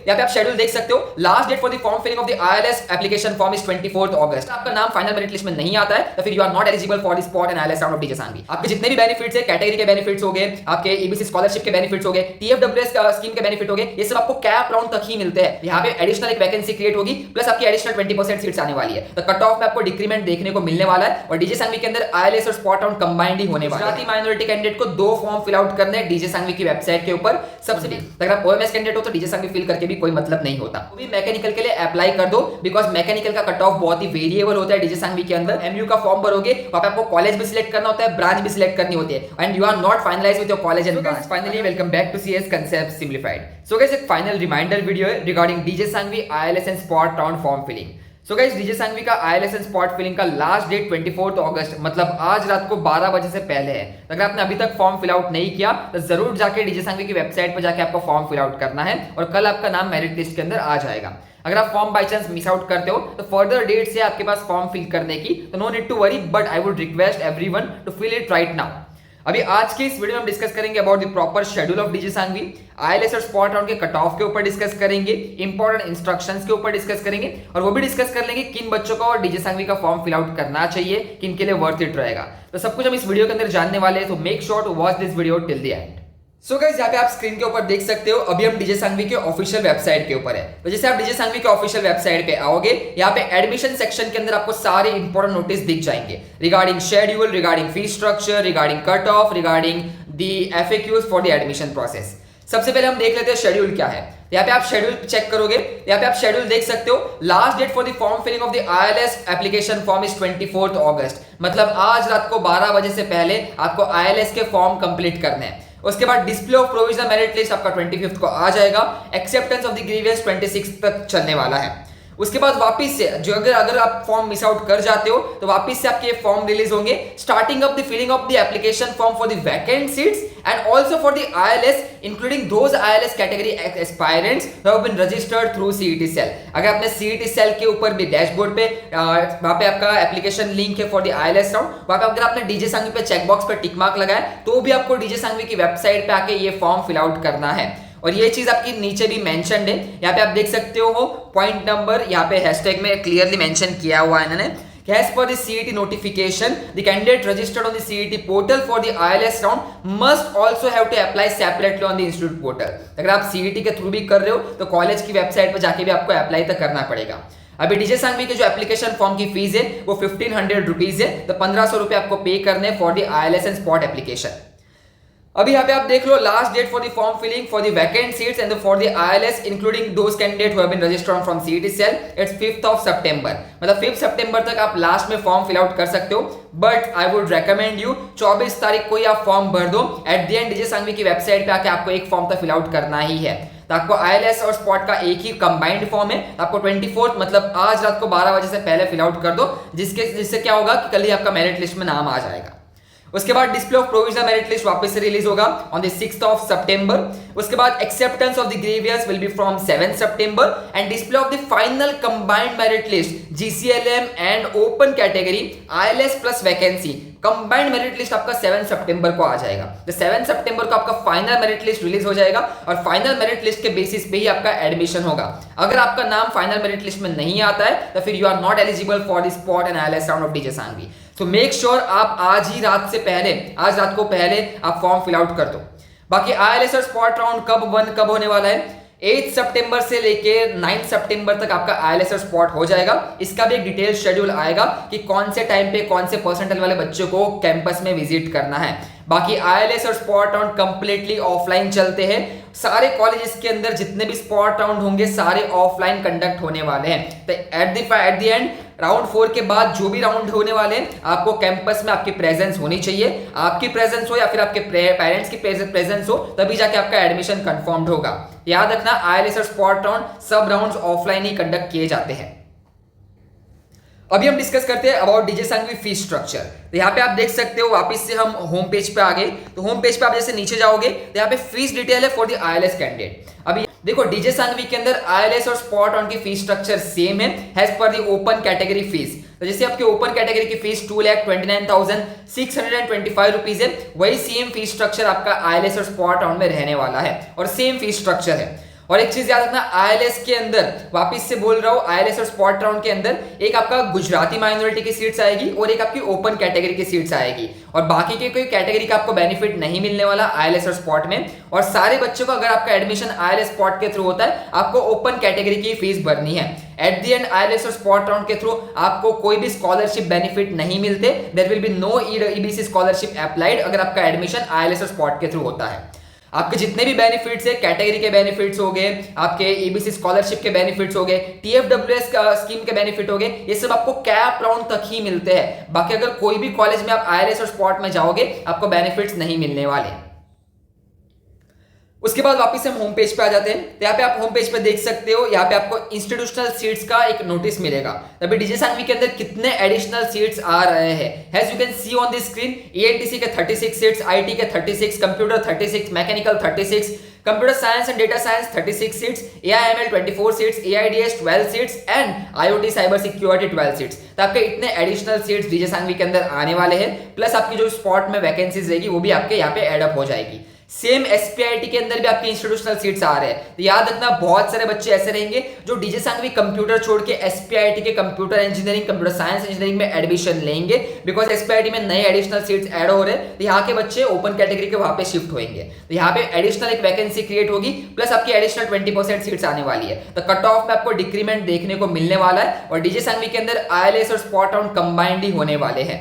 यहाँ पे आप शेड्यूल देख सकते हो। Last date for the form filling of the ILS application form is 24 August. आपका नाम फाइनल मेरिट लिस्ट में नहीं आता है तो फिर you are not eligible for the spot and ILS round of DJ Sanghvi. आपके जितने भी बेनिफिट्स है, कैटेगरी के बेनिफिट्स हो गए, आपके ईबीसी स्कॉलरशिप के बेनिफिट्स हो गए, टीएफडब्ल्यूएस स्कीम के बेनिफिट हो गए, ये सब आपको कैप राउंड तक ही मिलते हैं। यहाँ पे एडिशनल एक वैकेंसी क्रिएट होगी, प्लस आपकी एडिशनल 20% सीट्स आने वाली है। तो कट ऑफ में आपको डिक्रीमेंट देखने को मिलने वाला है और डीजे सांघवी के अंदर आईएलएस और स्पॉट राउंड कंबाइंड ही होने वाला है। गुजराती माइनॉरिटी कैंडिडेट को 2 फॉर्म फिल आउट करने हैं डीजे सांघवी की वेबसाइट के ऊपर सबसे। अगर आप ओएमएस कैंडिडेट हो तो डीजे सांघवी फिल करके भी कोई मतलब नहीं होता। तो भी मैकेनिकल के लिए अप्लाई कर दो, बिकॉज मैकेनिकल का कट ऑफ बहुत ही वेरिएबल होता है डीजे सांघवी के अंदर। एमयू का फॉर्म भरोगे, वहां पे आपको कॉलेज भी सिलेक्ट करना होता है, ब्रांच भी सिलेक्ट करनी होती है, and you are not finalised with your college and branch. Finally welcome back to CS concept simplified. So guys, एक फाइनल रिमाइंडर वीडियो है regarding DJ Sanghvi ILS and spot round form filling. So guys, DJ Sanghvi का ILS and spot filling का last date 24 अगस्त मतलब आज रात को 12 बजे से पहले है। अगर आपने अभी तक फॉर्म फिल आउट नहीं किया तो जरूर जाके डीजे सांघवी की वेबसाइट पर जाके आपको फॉर्म फिल आउट करना है और कल आपका नाम मेरिट लिस्ट के अंदर आ जाएगा। अगर आप form by chance miss out करते हो तो फर्दर डेट्स है आपके पास फॉर्म फिल करने की, तो no need to worry, but I would request everyone to fill it right now. अभी आज की इस वीडियो में हम डिस्कस करेंगे about the proper schedule of DJ Sanghvi, ILS और स्पॉट राउंड के कट ऑफ के ऊपर डिस्कस करेंगे, इंपॉर्टेंट इंस्ट्रक्शंस के ऊपर डिस्कस करेंगे और वो भी डिस्कस कर लेंगे किन बच्चों को डीजे सांघवी का फॉर्म फिल आउट करना चाहिए, किन के लिए वर्थ इट रहेगा। तो सब कुछ हम इस वीडियो के अंदर जानने वाले हैं, तो make sure to watch this video till the end. So guys, यहाँ पे आप स्क्रीन के ऊपर देख सकते हो, अभी हम डीजे सांघवी के ऑफिशियल वेबसाइट के ऊपर है। तो जैसे आप डीजे सांघवी के ऑफिशियल वेबसाइट पे आओगे, यहाँ पे एडमिशन सेक्शन के अंदर आपको सारे इंपॉर्टेंट नोटिस दिख जाएंगे regarding schedule, regarding fees structure, regarding cut off, regarding the FAQs for the admission process. सबसे पहले हम देख लेते हैं शेड्यूल क्या है। यहाँ पे आप शेड्यूल चेक करोगे, यहाँ पे आप शेड्यूल देख सकते हो। Last date for the form filling of the ILS application form is 24 अगस्त मतलब आज रात को 12 बजे से पहले आपको आईएलएस के फॉर्म कंप्लीट करने हैं। उसके बाद display of provisional merit list आपका 25 को आ जाएगा। एक्सेप्टेंस ऑफ द ग्रीवियंस 26 तक चलने वाला है। उसके बाद वापस से जो अगर आप फॉर्म मिस आउट कर जाते हो तो वापस से आपके फॉर्म रिलीज होंगे, starting of the filling of the application form for the vacant seats and also for the ILS including those ILS category aspirants who have been registered through CET cell. अगर आपने CET cell के ऊपर भी dashboard पे वहां पे आपका application link है फॉर द आईएलएस राउंड, वहां पे अगर आपने डीजे सांघवी पे चेकबॉक्स पे टिक मार्क लगाया तो भी आपको डीजे सांघवी की वेबसाइट पे आके ये फॉर्म फिल आउट करना है। और ये चीज आपकी नीचे भी मेंशन्ड है, यहाँ पे आप देख सकते हो पॉइंट नंबर, यहाँ पे हैशटैग में क्लियरली मेंशन किया हुआ है इन्होंने। As per the CET notification, the candidate registered on the CET portal for the ILS round must also have to apply separately on the institute portal. अगर आप CET के थ्रू भी कर रहे हो तो कॉलेज की वेबसाइट पर जाके भी आपको अप्लाई तक करना पड़ेगा। अभी डीजे सांघवी के जो एप्लीकेशन फॉर्म की फीस है वो 1500 रुपीज है, तो 1500 रुपए आपको पे करने for the ILS and spot application. अभी यहाँ पे आप देख लो last date for the form filling for the vacant seats and for the ILS including those candidate who have been registered from CET cell, it's 5 सितंबर मतलब 5 सितंबर तक आप लास्ट में फॉर्म फिल आउट कर सकते हो। But I would recommend you 24 तारीख को ही आप फॉर्म भर दो। At the end DJ Sanghvi की वेबसाइट पे आके आपको एक फॉर्म तो फिल आउट करना ही है। तो आपको आईएलएस और स्पॉट का एक ही कंबाइंड फॉर्म है, आपको 24 मतलब आज रात को 12 बजे से पहले फिल आउट कर दो, जिससे क्या होगा कि कल ही आपका मेरिट लिस्ट में नाम आ जाएगा। उसके बाद display of provisional merit list वापस से रिलीज होगा ऑन द 6 सितंबर। उसके बाद acceptance of the grievance will be from 7 सितंबर and display of the final combined merit list GCLM and open category ILS plus vacancy combined merit list आपका 7 सितंबर को आ जाएगा। तो 7 सितंबर को आपका फाइनल मेरिट लिस्ट रिलीज हो जाएगा और फाइनल मेरिट लिस्ट के बेसिस पे ही आपका एडमिशन होगा। अगर आपका नाम फाइनल मेरिट लिस्ट में नहीं आता है तो फिर you are not eligible for the spot and ILS round of DJ Sanghvi. तो मेक श्योर आप आज ही रात से पहले, आज रात को पहले आप फॉर्म फिल आउट कर दो। बाकी आईएलएस और स्पॉट राउंड कब होने वाला है, 8 सितंबर से लेके 9 सितंबर तक आपका आईएलएस और स्पॉट हो जाएगा। इसका भी एक डिटेल शेड्यूल आएगा कि कौन से टाइम पे कौन से परसेंटाइल वाले बच्चों को कैंपस में विजिट करना है। बाकी आईएलएस और स्पॉट राउंड कंप्लीटली ऑफलाइन चलते हैं। सारे कॉलेजेस के अंदर जितने भी स्पॉट राउंड होंगे सारे ऑफलाइन कंडक्ट होने वाले हैं। तो एट द एंड राउंड 4 के बाद जो भी राउंड होने वाले हैं आपको कैंपस में आपकी प्रेजेंस होनी चाहिए। आपकी प्रेजेंस हो या फिर आपके पेरेंट्स की प्रेजेंस हो तभी जाके आपका एडमिशन कंफर्म्ड होगा। याद रखना आईएलएस और स्पॉट राउंड सब राउंड्स ऑफलाइन ही कंडक्ट किए जाते हैं। अभी हम डिस्कस करते हैं about DJ Sanghvi fees structure. तो यहाँ पे आप देख सकते हो, वापस से हम होम पेज पे आ गए। तो होम पेज पे आप जैसे नीचे जाओगे तो यहाँ पे फीस डिटेल है फॉर द आईएलएस कैंडिडेट। अभी देखो डीजे सांघवी के अंदर आईएलएस और स्पॉट ऑन की फीस स्ट्रक्चर सेम है as per the open category fees. तो जैसे आपके ओपन कैटेगरी की फीस 2,29,625 रुपीज है, वही सेम फीस स्ट्रक्चर आपका आईएलएस और स्पॉट ऑन में रहने वाला है और सेम फीस स्ट्रक्चर है। और एक चीज याद रखना, आईएलएस के अंदर वापस से बोल रहा हूं, आईएलएस और स्पॉट राउंड के अंदर एक आपका गुजराती माइनॉरिटी की सीट्स आएगी और एक आपकी ओपन कैटेगरी की सीट्स आएगी, और बाकी के कोई कैटेगरी का आपको बेनिफिट नहीं मिलने वाला आईएलएस और स्पॉट में। और सारे बच्चों को अगर आपका एडमिशन आईएलएस स्पॉट के थ्रू होता है, आपको ओपन कैटेगरी की फीस भरनी है। एट द एंड आईएलएस और स्पॉट राउंड के थ्रू आपको कोई भी स्कॉलरशिप बेनिफिट नहीं मिलते। There will be no EBC scholarship applied अगर आपका एडमिशन आईएलएस और स्पॉट के थ्रू होता है। आपके जितने भी बेनिफिट्स है, कैटेगरी के बेनिफिट्स हो गए, आपके ईबीसी स्कॉलरशिप के बेनिफिट्स हो गए, टीएफडब्ल्यूएस स्कीम के बेनिफिट हो गए, ये सब आपको कैप राउंड तक ही मिलते हैं। बाकी अगर कोई भी कॉलेज में आप आईएलएस और स्पॉट में जाओगे, आपको बेनिफिट्स नहीं मिलने वाले। उसके बाद वापस हम होम पेज पे आ जाते हैं। तो यहाँ पे आप होम पेज पे देख सकते हो, यहाँ पे आपको इंस्टीट्यूशनल सीट्स का एक नोटिस मिलेगा। तभी डीजे सांघवी के अंदर कितने एडिशनल सीट्स आ रहे हैं। As you can see on the screen, ENTC के 36 सीट्स, आईटी के 36, computer 36, mechanical 36, computer science and data science 36 seats, AIML 24 seats, AIDS 12 seats and IOT cyber security 12 seats. तो आपके इतने एडिशनल सीट्स डीजे सांघवी के अंदर आने वाले हैं। प्लस आपकी जो स्पॉट में वैकेंसीज रहेगी वो भी आपके यहाँ पे एड अप हो जाएगी। सेम एसपीआईटी के अंदर भी आपकी इंस्टीट्यूशनल सीट्स आ रहे हैं। तो याद रखना, बहुत सारे बच्चे ऐसे रहेंगे जो डीजे सांघवी कंप्यूटर छोड़ के एसपीआईटी के computer engineering, computer science engineering में एडमिशन लेंगे, बिकॉज एसपीआईटी में नए एडिशनल सीट्स ऐड हो रहे हैं। तो यहाँ के बच्चे ओपन कैटेगरी के वहां पे शिफ्ट होंगे। तो यहाँ पे एडिशनल एक वैकेंसी क्रिएट होगी, प्लस आपकी एडिशनल 20% सीट्स आने वाली है। तो कट ऑफ में आपको डिक्रीमेंट देखने को मिलने वाला है, और डीजे सांघवी के अंदर आईएलएस और स्पॉट राउंड कंबाइंड ही होने वाले हैं।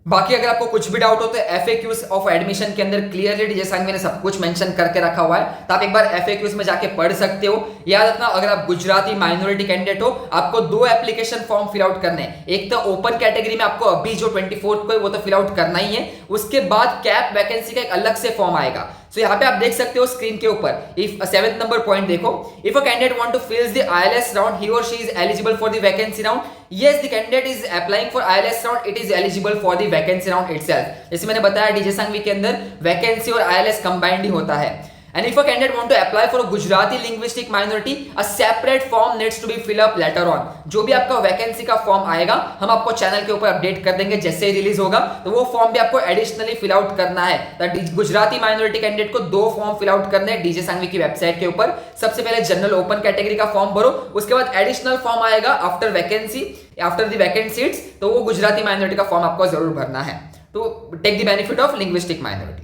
बाकी अगर आपको कुछ भी डाउट हो तो एफएक्यूज ऑफ एडमिशन के अंदर क्लियरली डीजे सांघवी ने सब कुछ मेंशन करके रखा हुआ है, तो आप एक बार एफएक्यूज में जाके पढ़ सकते हो। याद रखना, अगर आप गुजराती माइनॉरिटी कैंडिडेट हो, आपको 2 एप्लीकेशन फॉर्म फिल आउट करने हैं। एक तो ओपन कैटेगरी में आपको अभी जो 24 को है वो तो फिल आउट करना ही है। उसके बाद कैप वैकेंसी का एक अलग से फॉर्म आएगा। सो यहाँ पे आप देख सकते हो स्क्रीन के ऊपर, इफ 7th नंबर पॉइंट देखो, if a candidate want to fill the ILS round, he or she is eligible for the vacancy round. Yes, the candidate is applying for IELTS round. It is eligible for the vacancy round itself. जैसे मैंने बताया DJ Sanghvi के अंदर vacancy और IELTS combined ही होता है। And if a candidate want to apply for a Gujarati linguistic minority, a separate form needs to be fill up later on. जो भी आपका वैकेंसी का फॉर्म आएगा, हम आपको चैनल के ऊपर अपडेट कर देंगे जैसे ही रिलीज होगा। तो वो फॉर्म भी आपको एडिशनली फिल आउट करना है। तो गुजराती माइनॉरिटी कैंडिडेट को 2 फॉर्म फिल आउट करने हैं डीजे सांघवी की वेबसाइट के ऊपर। सबसे पहले जनरल ओपन कैटेगरी का फॉर्म भरो, उसके बाद एडिशनल फॉर्म आएगा after vacancy, after the vacant seats, तो वो गुजराती माइनॉरिटी का फॉर्म आपको जरूर भरना है to take the benefit of linguistic minority.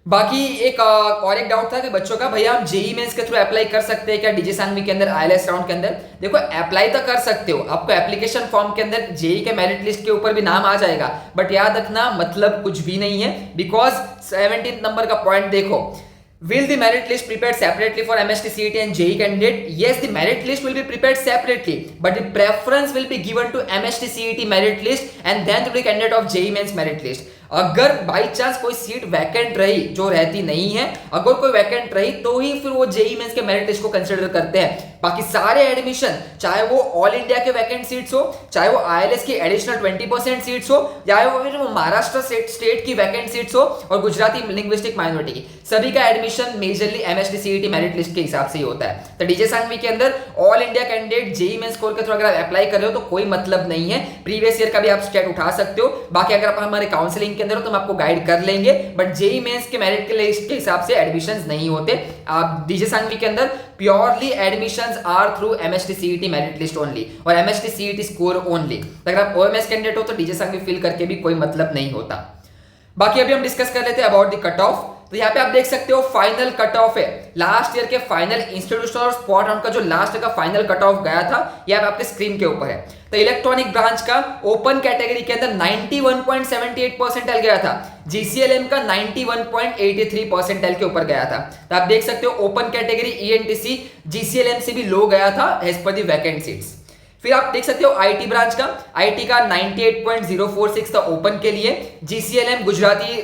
बाकी एक और एक डाउट था कि बच्चों का, भैया हम जेई मेंस के थ्रू अप्लाई कर सकते हैं क्या डीजे सांघवी के अंदर आईएलएस राउंड के अंदर? देखो, अप्लाई तो कर सकते हो, आपको एप्लीकेशन फॉर्म के अंदर जेई के मेरिट लिस्ट के ऊपर भी नाम आ जाएगा, बट याद रखना मतलब कुछ भी नहीं है, बिकॉज 17th नंबर का पॉइंट देखो, will the merit list prepared separately for MST CET and JEE candidate? Yes, the merit list will be prepared separately, but the preference will be given to MST CET merit list and then to the candidate of JEE mains merit list. अगर by chance कोई seat vacant रही, जो रहती नहीं है, अगर कोई vacant रही तो ही फिर वो जेई मेंस के मेरिट लिस्ट को कंसीडर करते हैं। बाकी सारे एडमिशन, चाहे वो ऑल इंडिया के वैकेंट सीट्स हो, चाहे वो आईएलएस की एडिशनल 20% सीट्स हो, चाहे वो फिर महाराष्ट्र स्टेट की वैकेंट सीट्स हो और गुजराती लिंग्विस्टिक माइनॉरिटी की, सभी का admission majorly MST CET merit list के हिसाब से ही होता है। तो डीजे सांघवी के अंदर all India candidate JEE mains score के थ्रू अगर आप अप्लाई कर रहे हो तो कोई मतलब नहीं है, प्रीवियस ईयर का भी आप स्टेट उठा सकते हो। बाकी अगर आप हमारे काउंसलिंग के अंदर हो तो हम आपको गाइड कर लेंगे, बट जेई मेंस के मेरिट के लिस्ट के हिसाब से एडमिशंस नहीं होते। आप डीजे सांघवी के अंदर purely admissions are through MST CET merit list only और एमएसटी सीईटी स्कोर ओनली। अगर आप ओएमएस कैंडिडेट हो तो डीजे सांघवी फिल करके भी कोई मतलब नहीं होता। बाकी अभी हम डिस्कस कर लेते हैं अबाउट द कट ऑफ। तो यहाँ पे आप देख सकते हो फाइनल कट ऑफ है, लास्ट ईयर के फाइनल इंस्टीट्यूशनल और स्पॉट राउंड का जो लास्ट का फाइनल कट ऑफ गया था, ये आपके स्क्रीन के ऊपर है। तो इलेक्ट्रॉनिक ब्रांच का ओपन कैटेगरी के अंदर 91.78 परसेंटाइल गया था, जीसीएलएम का 91.83 परसेंटाइल के ऊपर गया था। तो आप देख सकते हो ओपन कैटेगरी ईएनटीसी जीसीएलएम से भी लो गया था as per the vacant seats. फिर आप देख सकते हो आईटी ब्रांच का, आईटी का 98.046 था ओपन के लिए, जीसीएलएम गुजराती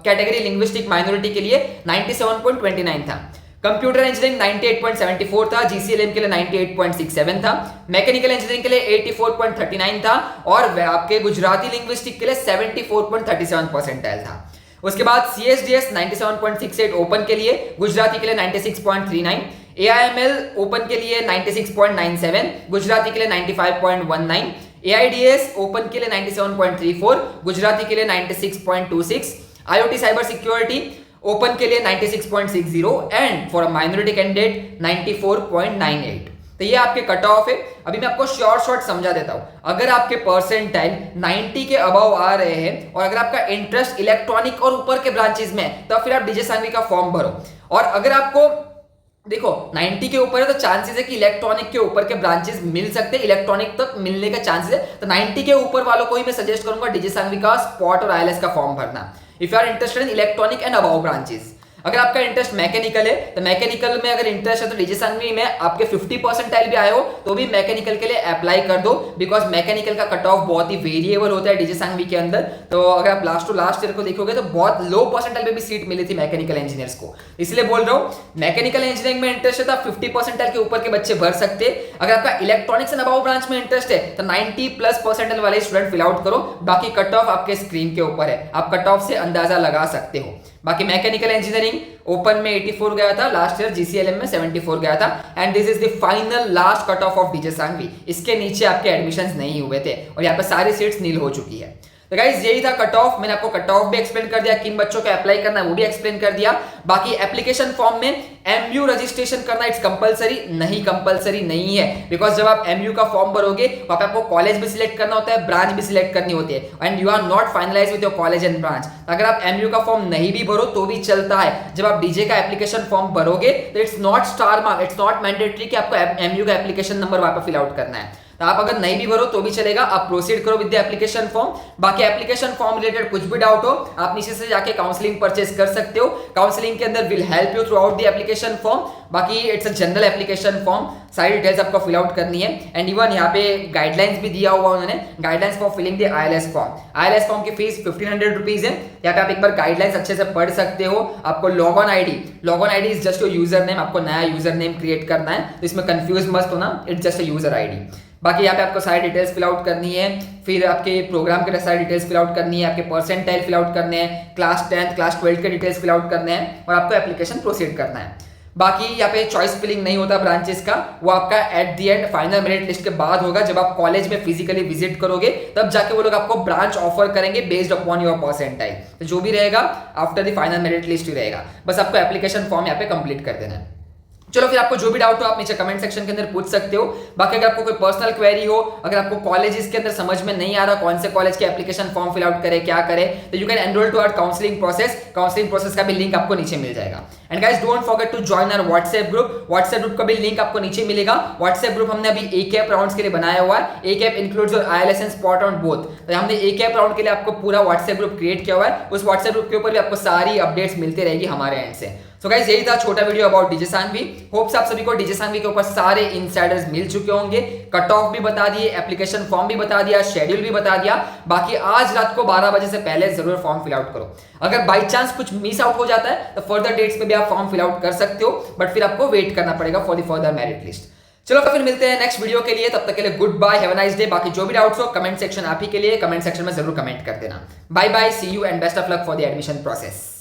कैटेगरी लिंग्विस्टिक माइनॉरिटी के लिए 97.29 था, कंप्यूटर इंजीनियरिंग 98.74 था, जीसीएलएम के लिए 98.67 था, मैकेनिकल इंजीनियरिंग के लिए 84.39 था और आपके गुजराती लिंग्विस्टिक के लिए 74.37 परसेंटाइल था। उसके बाद सीएसडीएस 97.68 ओपन के लिए, गुजराती के लिए 96.39, एआईएमएल ओपन के लिए 96.97, गुजराती के लिए 95.19, एआईडीएस ओपन के लिए 97.34, गुजराती के लिए 96.26, आईओटी साइबर सिक्योरिटी ओपन के लिए 96.60 and for a minority candidate 94.98। तो ये आपके कट ऑफ है। अभी मैं आपको शॉर्ट समझा देता हूं। अगर आपके परसेंटाइल 90 के अबव आ रहे हैं और अगर आपका इंटरेस्ट इलेक्ट्रॉनिक और ऊपर के ब्रांचेस में, तो फिर आप डीजे सांघवी का फॉर्म भरो। और अगर आपको देखो 90 के ऊपर है तो चांसेस है कि इलेक्ट्रॉनिक के ऊपर के ब्रांचेस मिल सकते हैं, इलेक्ट्रॉनिक तक मिलने का चांसेस है। तो 90 के ऊपर वालों को ही मैं सजेस्ट करूंगा डीजे सांघवी का स्पॉट और आईएलएस का फॉर्म भरना, if you are interested in electronic and above branches. अगर आपका इंटरेस्ट मैकेनिकल है तो मैकेनिकल में अगर इंटरेस्ट है तो डीजे सांघवी में आपके 50 परसेंटाइल भी आए हो तो भी मैकेनिकल के लिए अप्लाई कर दो, बिकॉज मैकेनिकल का कट ऑफ बहुत ही वेरिएबल होता है डीजे सांघवी के अंदर। तो अगर आप लास्ट टू लास्ट ईयर को देखोगे तो बहुत लो परसेंटाइल पे भी सीट मिली थी मैकेनिकल इंजीनियर्स को। इसलिए बोल रहा हूँ मैकेनिकल इंजीनियरिंग में इंटरेस्ट है तो आप 50 परसेंटाइल के ऊपर के बच्चे भर सकते हैं। अगर आपका इलेक्ट्रॉनिक्स एंड अबव ब्रांच में इंटरेस्ट है तो 90+ परसेंटाइल वाले स्टूडेंट फिल आउट करो। बाकी कट ऑफ आपके स्क्रीन के ऊपर है, आप कट ऑफ से अंदाजा लगा सकते हो। बाकी मैकेनिकल इंजीनियरिंग ओपन में 84 गया था, लास्ट ईयर जीसीएलएम में 74 गया था and this is the final last cut off DJ Sanghvi. इसके नीचे आपके एडमिशंस नहीं हुए थे और यहाँ पे सारी सीट्स नील हो चुकी है। तो गाइस यही था कट ऑफ। मैंने आपको कट ऑफ भी एक्सप्लेन कर दिया, किन बच्चों को अप्लाई करना है वो भी एक्सप्लेन कर दिया। बाकी एप्लीकेशन फॉर्म में एमयू रजिस्ट्रेशन करना इट्स कंपलसरी नहीं, कंपलसरी नहीं है, बिकॉज जब आप एमयू का फॉर्म भरोगे वहां पे आपको कॉलेज भी सिलेक्ट करना होता है, ब्रांच भी सिलेक्ट करनी होती है and you are not finalize with your college and branch. अगर आप एमयू का फॉर्म नहीं भी भरो तो भी चलता है। जब आप डीजे का एप्लीकेशन फॉर्म भरोगे तो it's not star mark, it's not mandatory कि आपको एमयू का एप्लीकेशन नंबर वहां पे फिल आउट करना है। तो आप अगर नहीं भी भरो तो भी चलेगा, आप प्रोसीड करो विद द एप्लीकेशन फॉर्म। बाकी एप्लीकेशन फॉर्म रिलेटेड कुछ भी डाउट हो आप नीचे से जाके काउंसलिंग परचेज कर सकते हो। काउंसलिंग के अंदर will help you throughout the application form. बाकी it's a general application form, सारी डिटेल्स आपको फिल आउट करनी है एंड इवन यहाँ पे गाइडलाइंस भी दिया हुआ उन्होंने, guidelines for filling the ILS form. ILS form की फीस 1500 रुपीज है। यहाँ पे आप एक बार गाइडलाइंस अच्छे से पढ़ सकते हो। आपको log on ID is just your user name, आपको नया यूजर नेम क्रिएट करना है, तो इसमें कंफ्यूज मत होना, it's just a user ID. बाकी यहाँ पे आपको सारी डिटेल्स फिल आउट करनी है, फिर आपके प्रोग्राम के सारी डिटेल्स फिल आउट करनी है, आपके परसेंटाइल फिल आउट करने हैं, क्लास 10 क्लास 12 के डिटेल्स फिल आउट करने हैं और आपको एप्लीकेशन प्रोसीड करना है। बाकी यहाँ पे चॉइस फिलिंग नहीं होता ब्रांचेस का, वो आपका eight the and final merit list के बाद होगा। जब आप कॉलेज में फिजिकली विजिट करोगे तब जाके वो लोग आपको ब्रांच ऑफर करेंगे बेस्ड अपॉन योर परसेंटाइल। तो जो भी रहेगा after the final merit list ही रहेगा, बस आपको एप्लीकेशन फॉर्म यहाँ पे कंप्लीट कर देना है। चलो फिर आपको जो भी डाउट हो आप नीचे कमेंट सेक्शन के अंदर पूछ सकते हो। बाकी अगर आपको कोई पर्सनल क्वेरी हो, अगर आपको कॉलेजेस के अंदर समझ में नहीं आ रहा कौन से कॉलेज के एप्लीकेशन फॉर्म फिल आउट करे क्या करे, तो you can enroll to our counselling process. Counselling process का भी लिंक आपको नीचे मिल जाएगा। And guys don't forget to join our WhatsApp group. WhatsApp group का भी लिंक आपको नीचे मिलेगा। व्हाट्सएप ग्रुप हमने अभी ए कैप राउंड्स के लिए बनाया हुआ है। A CAP includes your ILS and spot on both. तो हमने ए कैप राउंड के लिए आपको पूरा व्हाट्सएप ग्रुप क्रिएट किया हुआ है। उस व्हाट्सएप ग्रुप के ऊपर भी आपको सारी अपडेट्स मिलती रहेगी हमारे एंड से। सो गाइस यही था छोटा video about DJ Sanghvi. Hopes आप सभी को डीजे सांघवी के ऊपर सारे इनसाइडर्स मिल चुके होंगे। कट ऑफ भी बता दिए, एप्लीकेशन फॉर्म भी बता दिया, शेड्यूल भी बता दिया। बाकी आज रात को 12 बजे से पहले जरूर फॉर्म फिल आउट करो। अगर बाई चांस कुछ मिस आउट हो जाता है तो फर्दर डेट्स पे भी आप फॉर्म फिल आउट कर सकते हो, बट फिर आपको वेट करना पड़ेगा for the further merit list. चलो फिर मिलते हैं नेक्स्ट वीडियो के लिए, तब तक के लिए good bye, have a nice day. बाकी जो भी डाउट्स हो कमेंट सेक्शन आप ही के लिए, कमेंट सेक्शन में जरूर कमेंट कर देना। Bye bye, see you and best of luck for the admission process.